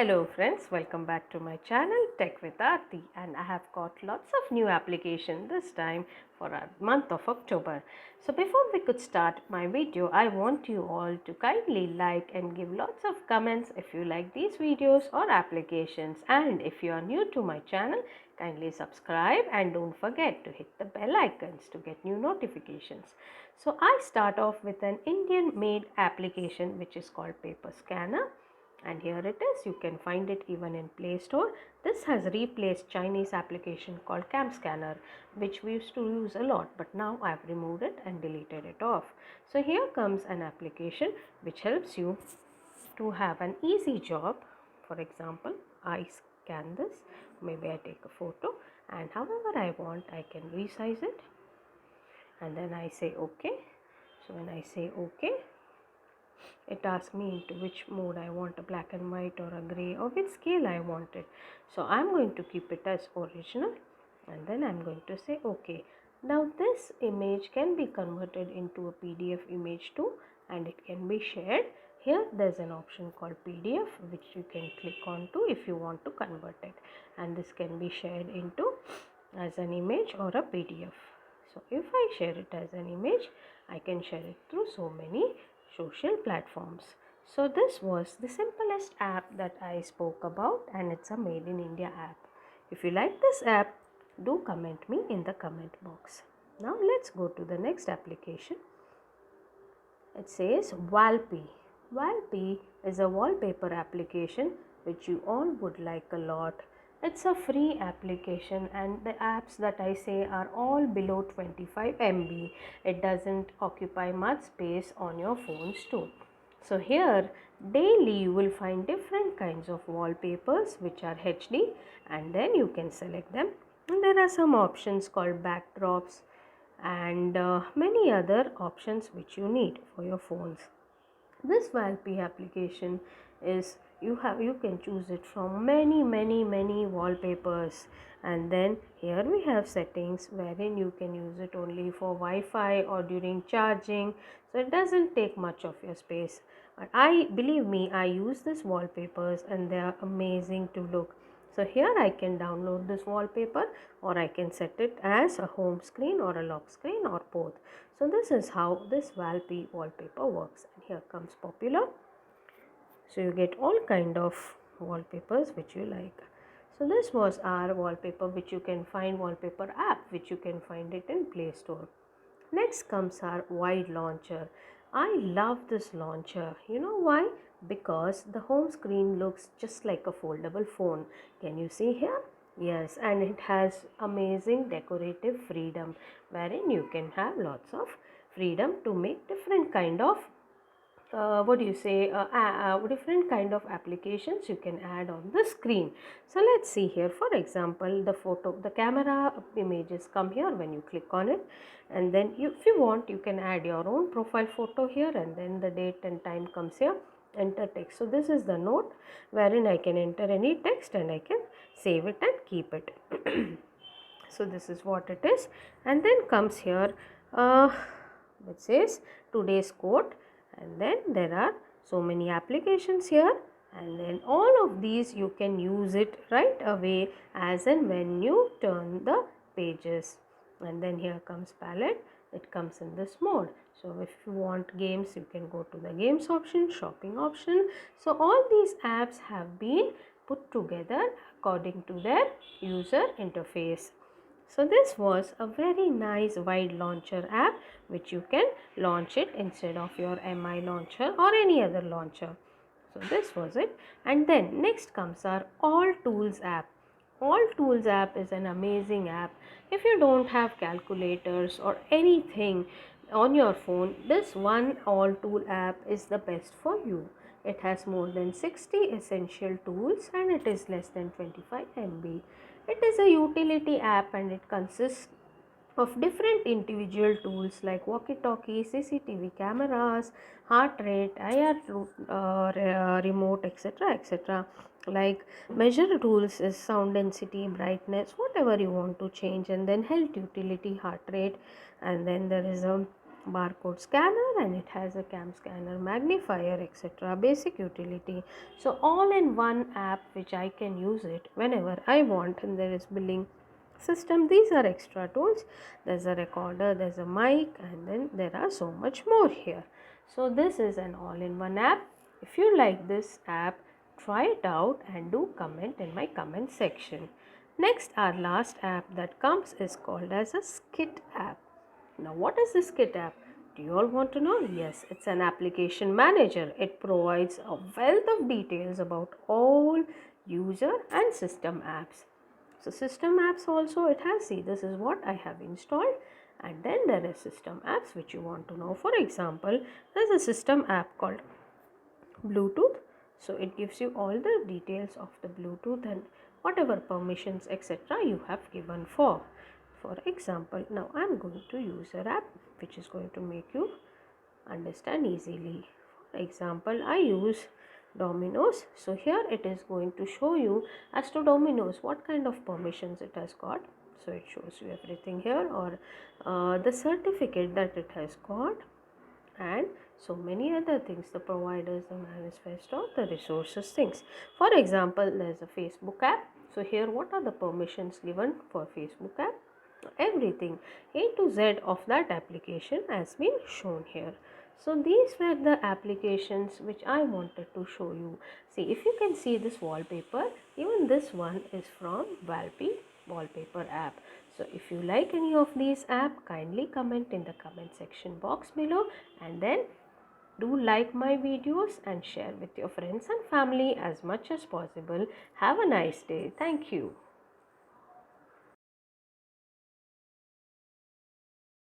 Hello friends, welcome back to my channel Tech with Aarti, and I have got lots of new application this time for our month of October. So before we could start my video, I want you all to kindly like and give lots of comments if you like these videos or applications, and if you are new to my channel, kindly subscribe and don't forget to hit the bell icons to get new notifications. So I start off with an Indian made application which is called Paper Scanner, and here it is. You can find it even in Play Store. This has replaced Chinese application called Cam Scanner, which we used to use a lot, but now I've removed it and deleted it off. So here comes an application which helps you to have an easy job. For example, I scan this, maybe I take a photo, and however I want I can resize it, and then I say OK. So when I say OK, it asks me into which mode I want, a black and white or a gray, or which scale I want it. So I'm going to keep it as original, and then I'm going to say OK. Now this image can be converted into a PDF image too, and it can be shared. Here there's an option called PDF which you can click on to if you want to convert it, and this can be shared into as an image or a PDF. So if I share it as an image, I can share it through so many social platforms. So this was the simplest app that I spoke about, and it's a made in India app. If you like this app, do comment me in the comment box. Now let's go to the next application. It says Valpy. Valpy is a wallpaper application which you all would like a lot. It's a free application, and the apps that I say are all below 25 MB. It doesn't occupy much space on your phones too. So here daily you will find different kinds of wallpapers which are HD, and then you can select them. And there are some options called backdrops and many other options which you need for your phones. This Valpy application is you can choose it from many wallpapers, and then here we have settings wherein you can use it only for Wi-Fi or during charging, so it doesn't take much of your space. But I believe me, I use this wallpapers and they are amazing to look. So here I can download this wallpaper, or I can set it as a home screen or a lock screen or both. So this is how this Valpy wallpaper works. And here comes popular. So you get all kind of wallpapers which you like. So this was our wallpaper, which you can find, wallpaper app which you can find it in Play Store. Next comes our wide launcher. I love this launcher. You know why? Because the home screen looks just like a foldable phone. Can you see here? Yes, and it has amazing decorative freedom wherein you can have lots of freedom to make different kind of different kind of applications you can add on the screen. So let's see here. For example, the camera images come here when you click on it, and then if you want, you can add your own profile photo here, and then the date and time comes here. Enter text. So this is the note wherein I can enter any text and I can save it and keep it. So this is what it is, and then comes here it says today's quote, and then there are so many applications here, and then all of these you can use it right away as and when you turn the pages. And then here comes palette. It comes in this mode. So if you want games, you can go to the games option, shopping option. So all these apps have been put together according to their user interface. So this was a very nice wide launcher app which you can launch it instead of your MI launcher or any other launcher. So this was it. And then next comes our All Tools app. All Tools app is an amazing app. If you don't have calculators or anything on your phone, this one All Tool app is the best for you. It has more than 60 essential tools and it is less than 25 MB. It is a utility app and it consists of different individual tools like walkie-talkie, CCTV cameras, heart rate, IR remote, etc. etc. Like measure tools is sound density, brightness, whatever you want to change, and then health utility, heart rate, and then there is a barcode scanner, and it has a cam scanner, magnifier, etc. Basic utility. So all in one app which I can use it whenever I want. And there is billing system. These are extra tools. There's a recorder, there's a mic, and then there are so much more here. So this is an all-in-one app. If you like this app, try it out and do comment in my comment section. Next, our last app that comes is called as a Skit app. Now, what is this Skit app? Do you all want to know? Yes, it's an application manager. It provides a wealth of details about all user and system apps. So system apps also it has, see, this is what I have installed, and then there is system apps which you want to know. For example, there's a system app called Bluetooth. So it gives you all the details of the Bluetooth and whatever permissions etc. you have given for. For example, now I'm going to use an app which is going to make you understand easily. For example, I use Dominoes. So here it is going to show you as to Dominoes what kind of permissions it has got. So it shows you everything here, or the certificate that it has got, and so many other things, the providers, the manifesto, the resources things. For example, there's a Facebook app. So here what are the permissions given for Facebook app? Everything A to Z of that application has been shown here. So these were the applications which I wanted to show you. See, if you can see this wallpaper, even this one is from Valpy wallpaper app. So if you like any of these app, kindly comment in the comment section box below, and then do like my videos and share with your friends and family as much as possible. Have a nice day. Thank you.